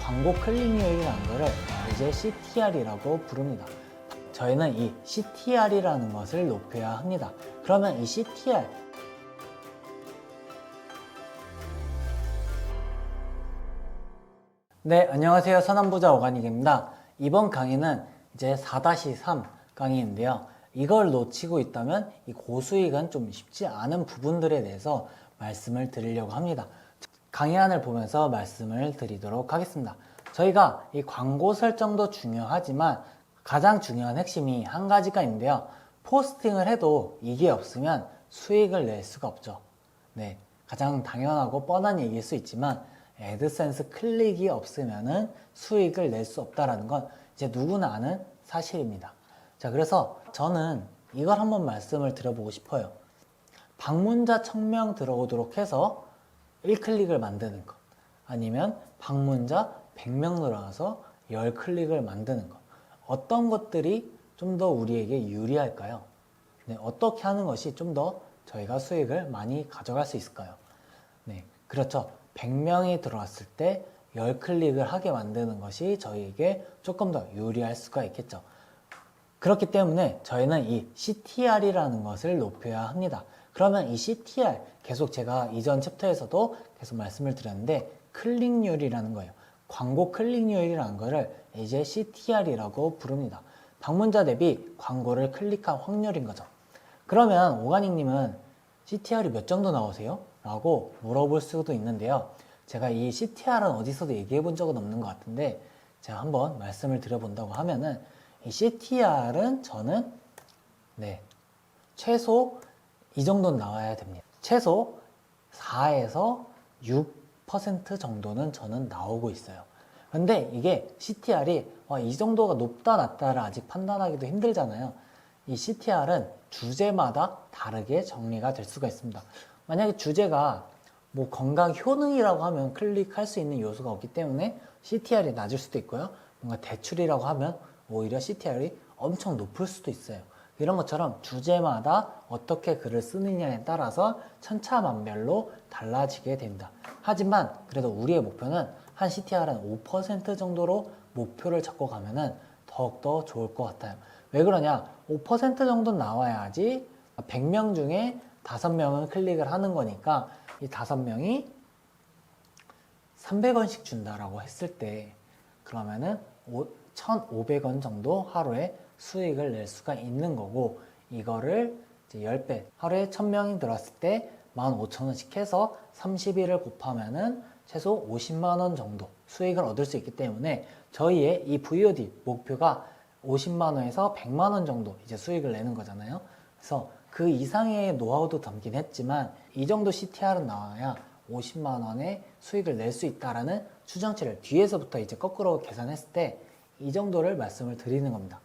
광고 클릭률이라는 거를 이제 CTR이라고 부릅니다. 저희는 이 CTR이라는 것을 높여야 합니다. 그러면 이 CTR, 네, 안녕하세요. 선한부자 오가닉입니다. 이번 강의는 이제 4-3 강의인데요. 이걸 놓치고 있다면 이 고수익은 좀 쉽지 않은 부분들에 대해서 말씀을 드리려고 합니다. 강의안을 보면서 말씀을 드리도록 하겠습니다. 저희가 이 광고 설정도 중요하지만 가장 중요한 핵심이 한 가지가 있는데요. 포스팅을 해도 이게 없으면 수익을 낼 수가 없죠. 네, 가장 당연하고 뻔한 얘기일 수 있지만 애드센스 클릭이 없으면은 수익을 낼 수 없다라는 건 이제 누구나 아는 사실입니다. 자, 그래서 저는 이걸 한번 말씀을 드려보고 싶어요. 방문자 1000명 들어오도록 해서 1클릭을 만드는 것, 아니면 방문자 100명 들어와서 10클릭을 만드는 것, 어떤 것들이 좀 더 우리에게 유리할까요? 네, 어떻게 하는 것이 좀 더 저희가 수익을 많이 가져갈 수 있을까요? 네, 그렇죠. 100명이 들어왔을 때 10클릭을 하게 만드는 것이 저희에게 조금 더 유리할 수가 있겠죠. 그렇기 때문에 저희는 이 CTR이라는 것을 높여야 합니다. 그러면 이 CTR, 계속 제가 이전 챕터에서도 계속 말씀을 드렸는데 클릭률이라는 거예요. 광고 클릭률이라는 거를 이제 CTR이라고 부릅니다. 방문자 대비 광고를 클릭한 확률인 거죠. 그러면 오가닉님은 CTR이 몇 정도 나오세요? 라고 물어볼 수도 있는데요. 제가 이 CTR은 어디서도 얘기해 본 적은 없는 것 같은데 제가 한번 말씀을 드려본다고 하면은 이 CTR은 저는 최소 이 정도는 나와야 됩니다. 최소 4에서 6% 정도는 저는 나오고 있어요. 근데 이게 CTR이 이 정도가 높다 낮다를 아직 판단하기도 힘들잖아요. 이 CTR은 주제마다 다르게 정리가 될 수가 있습니다. 만약에 주제가 뭐 건강 효능이라고 하면 클릭할 수 있는 요소가 없기 때문에 CTR이 낮을 수도 있고요. 뭔가 대출이라고 하면 오히려 CTR이 엄청 높을 수도 있어요. 이런 것처럼 주제마다 어떻게 글을 쓰느냐에 따라서 천차만별로 달라지게 됩니다. 하지만 그래도 우리의 목표는 한 CTR은 5% 정도로 목표를 잡고 가면은 더욱더 좋을 것 같아요. 왜 그러냐? 5% 정도 나와야지 100명 중에 5명은 클릭을 하는 거니까 이 5명이 300원씩 준다라고 했을 때 그러면은 1,500원 정도 하루에 수익을 낼 수가 있는 거고, 이거를 이제 10배, 하루에 1000명이 들어왔을 때 15,000원씩 해서 30일을 곱하면은 최소 50만원 정도 수익을 얻을 수 있기 때문에 저희의 이 VOD 목표가 50만원에서 100만원 정도 이제 수익을 내는 거잖아요. 그래서 그 이상의 노하우도 담긴 했지만 이 정도 CTR은 나와야 50만원의 수익을 낼 수 있다라는 추정치를 뒤에서부터 이제 거꾸로 계산했을 때 이 정도를 말씀을 드리는 겁니다.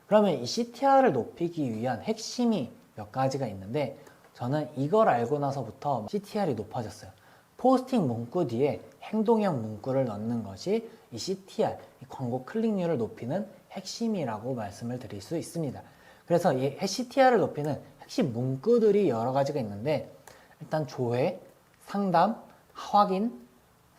그러면 이 CTR을 높이기 위한 핵심이 몇 가지가 있는데 저는 이걸 알고 나서부터 CTR이 높아졌어요. 포스팅 문구 뒤에 행동형 문구를 넣는 것이 이 CTR, 이 광고 클릭률을 높이는 핵심이라고 말씀을 드릴 수 있습니다. 그래서 이 CTR을 높이는 핵심 문구들이 여러 가지가 있는데 일단 조회, 상담, 확인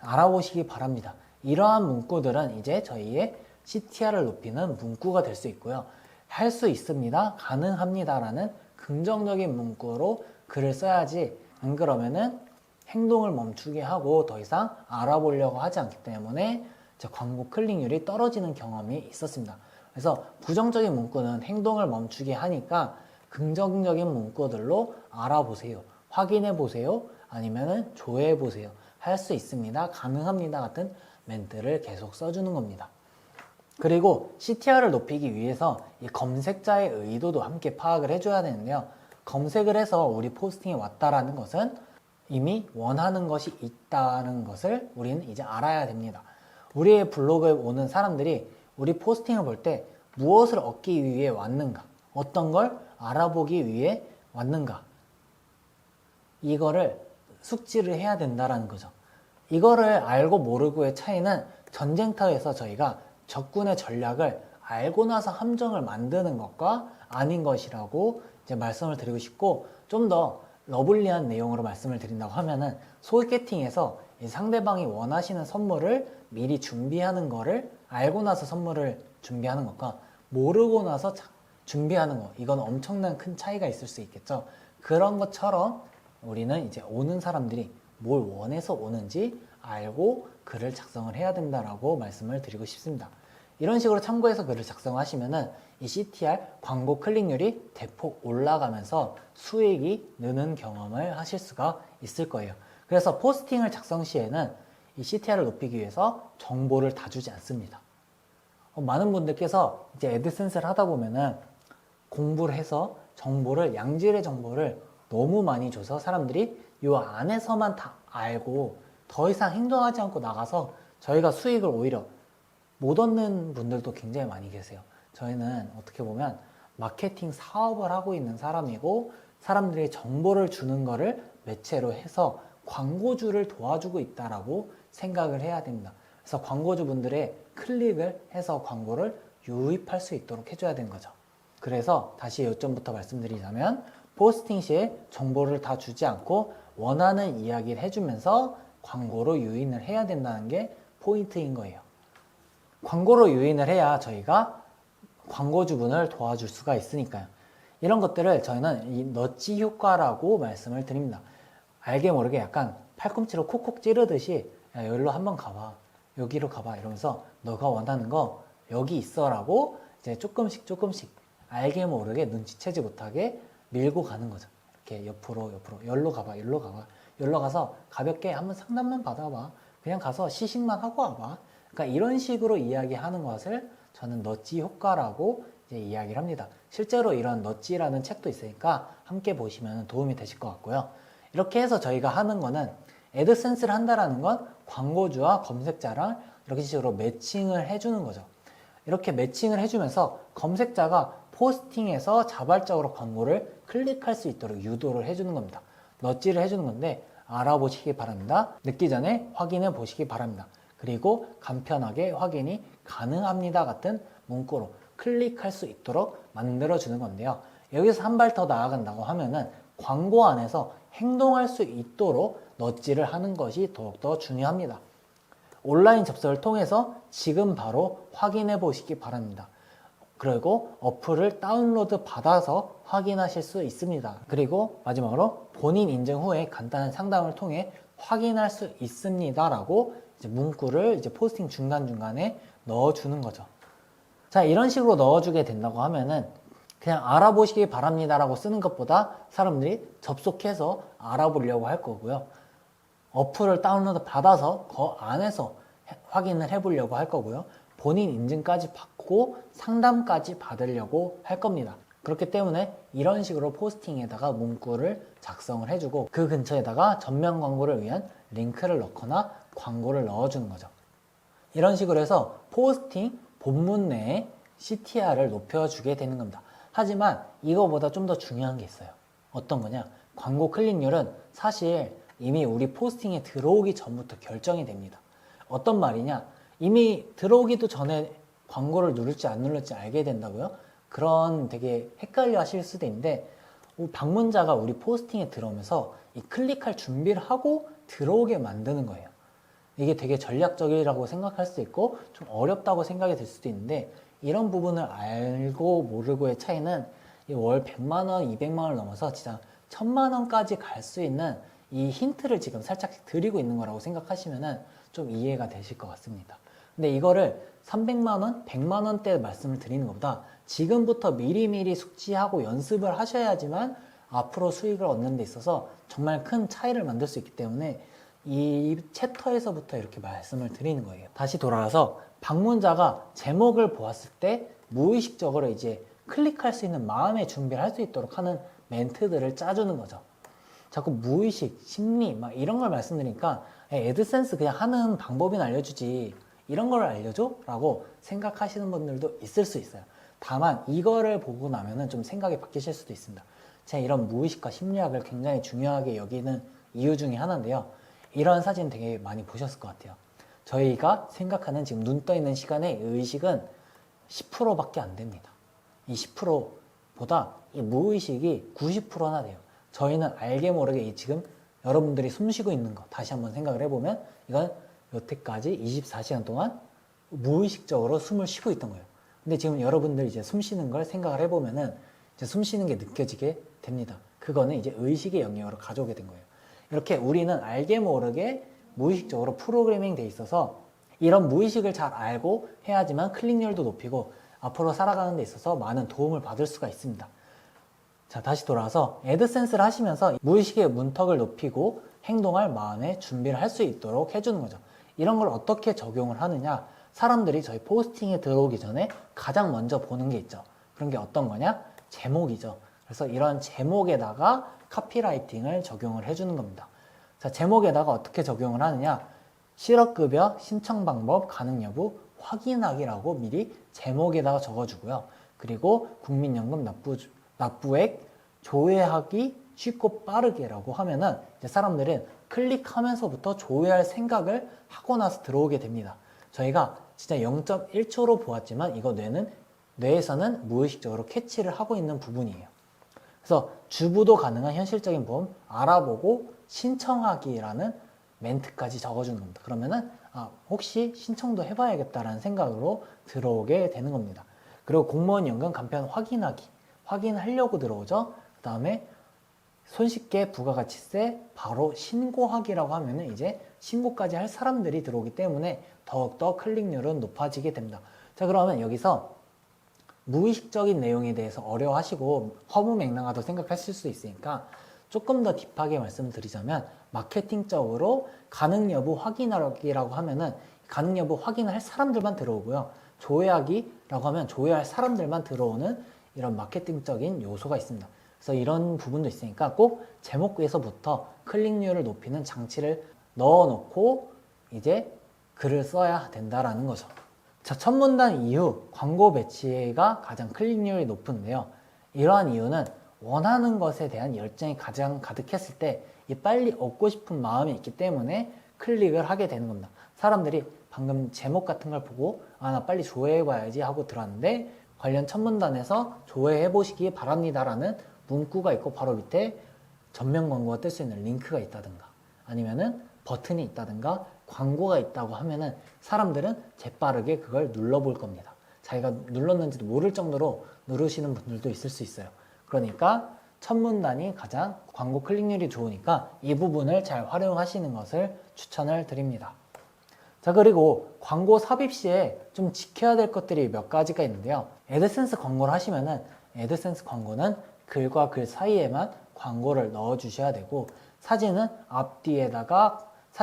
알아보시기 바랍니다. 이러한 문구들은 이제 저희의 CTR을 높이는 문구가 될 수 있고요. 할 수 있습니다, 가능합니다 라는 긍정적인 문구로 글을 써야지 안 그러면은 행동을 멈추게 하고 더 이상 알아보려고 하지 않기 때문에 광고 클릭률이 떨어지는 경험이 있었습니다. 그래서 부정적인 문구는 행동을 멈추게 하니까 긍정적인 문구들로 알아보세요, 확인해 보세요, 아니면은 조회해 보세요, 할 수 있습니다, 가능합니다 같은 멘트를 계속 써주는 겁니다. 그리고 CTR을 높이기 위해서 이 검색자의 의도도 함께 파악을 해줘야 되는데요. 검색을 해서 우리 포스팅에 왔다라는 것은 이미 원하는 것이 있다는 것을 우리는 이제 알아야 됩니다. 우리의 블로그에 오는 사람들이 우리 포스팅을 볼 때 무엇을 얻기 위해 왔는가, 어떤 걸 알아보기 위해 왔는가, 이거를 숙지를 해야 된다라는 거죠. 이거를 알고 모르고의 차이는 전쟁터에서 저희가 적군의 전략을 알고 나서 함정을 만드는 것과 아닌 것이라고 이제 말씀을 드리고 싶고, 좀 더 러블리한 내용으로 말씀을 드린다고 하면은 소개팅에서 이 상대방이 원하시는 선물을 미리 준비하는 거를 알고 나서 선물을 준비하는 것과 모르고 나서 준비하는 거, 이건 엄청난 큰 차이가 있을 수 있겠죠. 그런 것처럼 우리는 이제 오는 사람들이 뭘 원해서 오는지 알고 글을 작성을 해야 된다라고 말씀을 드리고 싶습니다. 이런 식으로 참고해서 글을 작성하시면은 이 CTR 광고 클릭률이 대폭 올라가면서 수익이 느는 경험을 하실 수가 있을 거예요. 그래서 포스팅을 작성 시에는 이 CTR을 높이기 위해서 정보를 다 주지 않습니다. 많은 분들께서 이제 애드센스를 하다 보면은 공부를 해서 정보를, 양질의 정보를 너무 많이 줘서 사람들이 이 안에서만 다 알고 더 이상 행동하지 않고 나가서 저희가 수익을 오히려 못 얻는 분들도 굉장히 많이 계세요. 저희는 어떻게 보면 마케팅 사업을 하고 있는 사람이고 사람들이 정보를 주는 거를 매체로 해서 광고주를 도와주고 있다라고 생각을 해야 됩니다. 그래서 광고주분들의 클릭을 해서 광고를 유입할 수 있도록 해줘야 되는 거죠. 그래서 다시 요점부터 말씀드리자면 포스팅 시에 정보를 다 주지 않고 원하는 이야기를 해주면서 광고로 유인을 해야 된다는 게 포인트인 거예요. 광고로 유인을 해야 저희가 광고주분을 도와줄 수가 있으니까요. 이런 것들을 저희는 이 너치 효과라고 말씀을 드립니다. 알게 모르게 약간 팔꿈치로 콕콕 찌르듯이 야, 여기로 한번 가봐, 여기로 가봐 이러면서 너가 원하는 거 여기 있어 라고 이제 조금씩 알게 모르게 눈치채지 못하게 밀고 가는 거죠. 이렇게 옆으로 여기로 가봐, 여기로 가봐, 여기로 가서 가볍게 한번 상담만 받아봐, 그냥 가서 시식만 하고 와봐. 그러니까 이런 식으로 이야기하는 것을 저는 너찌 효과라고 이제 이야기를 합니다. 실제로 이런 너찌라는 책도 있으니까 함께 보시면 도움이 되실 것 같고요. 이렇게 해서 저희가 하는 거는 애드센스를 한다라는 건 광고주와 검색자랑 이렇게 식으로 매칭을 해주는 거죠. 이렇게 매칭을 해주면서 검색자가 포스팅에서 자발적으로 광고를 클릭할 수 있도록 유도를 해주는 겁니다. 너찌를 해주는 건데 알아보시기 바랍니다. 늦기 전에 확인해 보시기 바랍니다. 그리고 간편하게 확인이 가능합니다 같은 문구로 클릭할 수 있도록 만들어주는 건데요. 여기서 한 발 더 나아간다고 하면은 광고 안에서 행동할 수 있도록 너찌를 하는 것이 더욱더 중요합니다. 온라인 접속을 통해서 지금 바로 확인해 보시기 바랍니다. 그리고 어플을 다운로드 받아서 확인하실 수 있습니다. 그리고 마지막으로 본인 인증 후에 간단한 상담을 통해 확인할 수 있습니다 라고 이제 문구를 이제 포스팅 중간중간에 넣어주는 거죠. 자, 이런 식으로 넣어주게 된다고 하면은 그냥 알아보시기 바랍니다 라고 쓰는 것보다 사람들이 접속해서 알아보려고 할 거고요. 어플을 다운로드 받아서 그 안에서 확인을 해보려고 할 거고요. 본인 인증까지 받고 상담까지 받으려고 할 겁니다. 그렇기 때문에 이런 식으로 포스팅에다가 문구를 작성을 해주고 그 근처에다가 전면 광고를 위한 링크를 넣거나 광고를 넣어주는 거죠. 이런 식으로 해서 포스팅 본문 내에 CTR을 높여주게 되는 겁니다. 하지만 이거보다 좀 더 중요한 게 있어요. 어떤 거냐? 광고 클릭률은 사실 이미 우리 포스팅에 들어오기 전부터 결정이 됩니다. 어떤 말이냐? 이미 들어오기도 전에 광고를 누를지 안 누를지 알게 된다고요? 그런 되게 헷갈려 하실 수도 있는데 방문자가 우리 포스팅에 들어오면서 이 클릭할 준비를 하고 들어오게 만드는 거예요. 이게 되게 전략적이라고 생각할 수도 있고 좀 어렵다고 생각이 들 수도 있는데 이런 부분을 알고 모르고의 차이는 월 100만 원, 200만 원을 넘어서 진짜 1000만 원까지 갈 수 있는 이 힌트를 지금 살짝 드리고 있는 거라고 생각하시면 좀 이해가 되실 것 같습니다. 근데 이거를 300만 원, 100만 원대 말씀을 드리는 것보다 지금부터 미리미리 숙지하고 연습을 하셔야지만 앞으로 수익을 얻는 데 있어서 정말 큰 차이를 만들 수 있기 때문에 이 챕터에서부터 이렇게 말씀을 드리는 거예요. 다시 돌아가서 방문자가 제목을 보았을 때 무의식적으로 이제 클릭할 수 있는 마음의 준비를 할 수 있도록 하는 멘트들을 짜주는 거죠. 자꾸 무의식, 심리 막 이런 걸 말씀드리니까 애드센스 그냥 하는 방법이나 알려주지 이런 걸 알려줘? 라고 생각하시는 분들도 있을 수 있어요. 다만 이거를 보고 나면은 좀 생각이 바뀌실 수도 있습니다. 제가 이런 무의식과 심리학을 굉장히 중요하게 여기는 이유 중에 하나인데요. 이런 사진 되게 많이 보셨을 것 같아요. 저희가 생각하는 지금 눈 떠 있는 시간의 의식은 10%밖에 안 됩니다. 이 10%보다 이 무의식이 90%나 돼요. 저희는 알게 모르게 지금 여러분들이 숨 쉬고 있는 거 다시 한번 생각을 해보면 이건 여태까지 24시간 동안 무의식적으로 숨을 쉬고 있던 거예요. 근데 지금 여러분들 이제 숨 쉬는 걸 생각을 해보면은 이제 숨 쉬는 게 느껴지게 됩니다. 그거는 이제 의식의 영역으로 가져오게 된 거예요. 이렇게 우리는 알게 모르게 무의식적으로 프로그래밍 돼 있어서 이런 무의식을 잘 알고 해야지만 클릭률도 높이고 앞으로 살아가는 데 있어서 많은 도움을 받을 수가 있습니다. 자, 다시 돌아와서 애드센스를 하시면서 무의식의 문턱을 높이고 행동할 마음의 준비를 할 수 있도록 해주는 거죠. 이런 걸 어떻게 적용을 하느냐? 사람들이 저희 포스팅에 들어오기 전에 가장 먼저 보는 게 있죠. 그런 게 어떤 거냐? 제목이죠. 그래서 이런 제목에다가 카피라이팅을 적용을 해주는 겁니다. 자, 제목에다가 어떻게 적용을 하느냐? 실업급여 신청 방법 가능 여부 확인하기라고 미리 제목에다가 적어주고요. 그리고 국민연금 납부액 조회하기 쉽고 빠르게라고 하면은 이제 사람들은 클릭하면서부터 조회할 생각을 하고 나서 들어오게 됩니다. 저희가 진짜 0.1초로 보았지만 이거 뇌에서는 무의식적으로 캐치를 하고 있는 부분이에요. 그래서 주부도 가능한 현실적인 보험 알아보고 신청하기라는 멘트까지 적어주는 겁니다. 그러면은 혹시 신청도 해봐야겠다라는 생각으로 들어오게 되는 겁니다. 그리고 공무원 연금 간편 확인하려고 들어오죠. 그 다음에 손쉽게 부가가치세 바로 신고하기라고 하면은 이제 신고까지 할 사람들이 들어오기 때문에 더욱더 클릭률은 높아지게 됩니다. 자, 그러면 여기서 무의식적인 내용에 대해서 어려워하시고 허무맹랑하다고 생각하실 수 있으니까 조금 더 딥하게 말씀드리자면 마케팅적으로 가능 여부 확인하기라고 하면은 가능 여부 확인할 사람들만 들어오고요. 조회하기라고 하면 조회할 사람들만 들어오는 이런 마케팅적인 요소가 있습니다. 그래서 이런 부분도 있으니까 꼭 제목에서부터 클릭률을 높이는 장치를 넣어놓고 이제 글을 써야 된다라는 거죠. 자, 첫 문단 이후 광고 배치가 가장 클릭률이 높은데요. 이러한 이유는 원하는 것에 대한 열정이 가장 가득했을 때 이 빨리 얻고 싶은 마음이 있기 때문에 클릭을 하게 되는 겁니다. 사람들이 방금 제목 같은 걸 보고 나 빨리 조회해봐야지 하고 들어왔는데 관련 첫 문단에서 조회해보시기 바랍니다라는 문구가 있고 바로 밑에 전면 광고가 뜰 수 있는 링크가 있다든가 아니면은 버튼이 있다든가 광고가 있다고 하면은 사람들은 재빠르게 그걸 눌러볼 겁니다. 자기가 눌렀는지도 모를 정도로 누르시는 분들도 있을 수 있어요. 그러니까 첫 문단이 가장 광고 클릭률이 좋으니까 이 부분을 잘 활용하시는 것을 추천을 드립니다. 자, 그리고 광고 삽입 시에 좀 지켜야 될 것들이 몇 가지가 있는데요. 애드센스 광고를 하시면은 애드센스 광고는 글과 글 사이에만 광고를 넣어 주셔야 되고 사진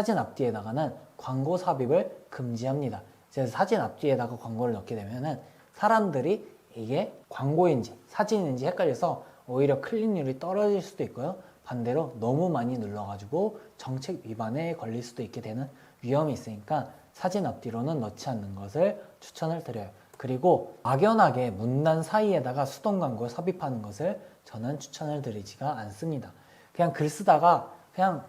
앞뒤에다가는 광고 삽입을 금지합니다. 이제 사진 앞뒤에다가 광고를 넣게 되면은 사람들이 이게 광고인지 사진인지 헷갈려서 오히려 클릭률이 떨어질 수도 있고요. 반대로 너무 많이 눌러가지고 정책 위반에 걸릴 수도 있게 되는 위험이 있으니까 사진 앞뒤로는 넣지 않는 것을 추천을 드려요. 그리고 막연하게 문단 사이에다가 수동 광고 삽입하는 것을 저는 추천을 드리지가 않습니다. 그냥 글 쓰다가 그냥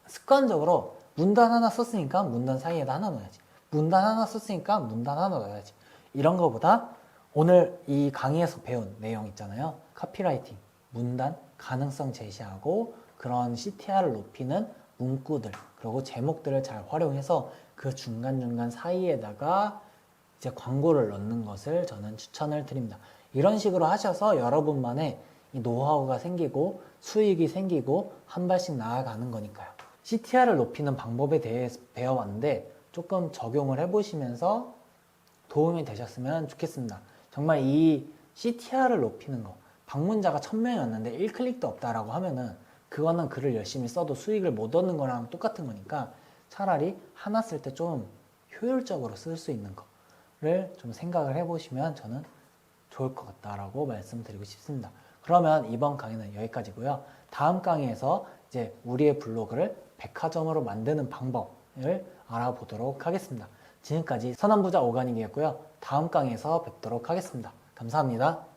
습관적으로 문단 하나 썼으니까 문단 사이에다 하나 넣어야지. 문단 하나 썼으니까 문단 하나 넣어야지. 이런 거보다 오늘 이 강의에서 배운 내용 있잖아요. 카피라이팅, 문단, 가능성 제시하고 그런 CTR을 높이는 문구들 그리고 제목들을 잘 활용해서 그 중간중간 사이에다가 이제 광고를 넣는 것을 저는 추천을 드립니다. 이런 식으로 하셔서 여러분만의 이 노하우가 생기고 수익이 생기고 한 발씩 나아가는 거니까요. CTR을 높이는 방법에 대해 배워봤는데 조금 적용을 해보시면서 도움이 되셨으면 좋겠습니다. 정말 이 CTR을 높이는 거 방문자가 1000명이었는데 1클릭도 없다라고 하면은 그거는 글을 열심히 써도 수익을 못 얻는 거랑 똑같은 거니까 차라리 하나 쓸 때 좀 효율적으로 쓸 수 있는 거를 좀 생각을 해보시면 저는 좋을 것 같다라고 말씀드리고 싶습니다. 그러면 이번 강의는 여기까지고요. 다음 강의에서 이제 우리의 블로그를 백화점으로 만드는 방법을 알아보도록 하겠습니다. 지금까지 선한부자 오가닉이었고요. 다음 강의에서 뵙도록 하겠습니다. 감사합니다.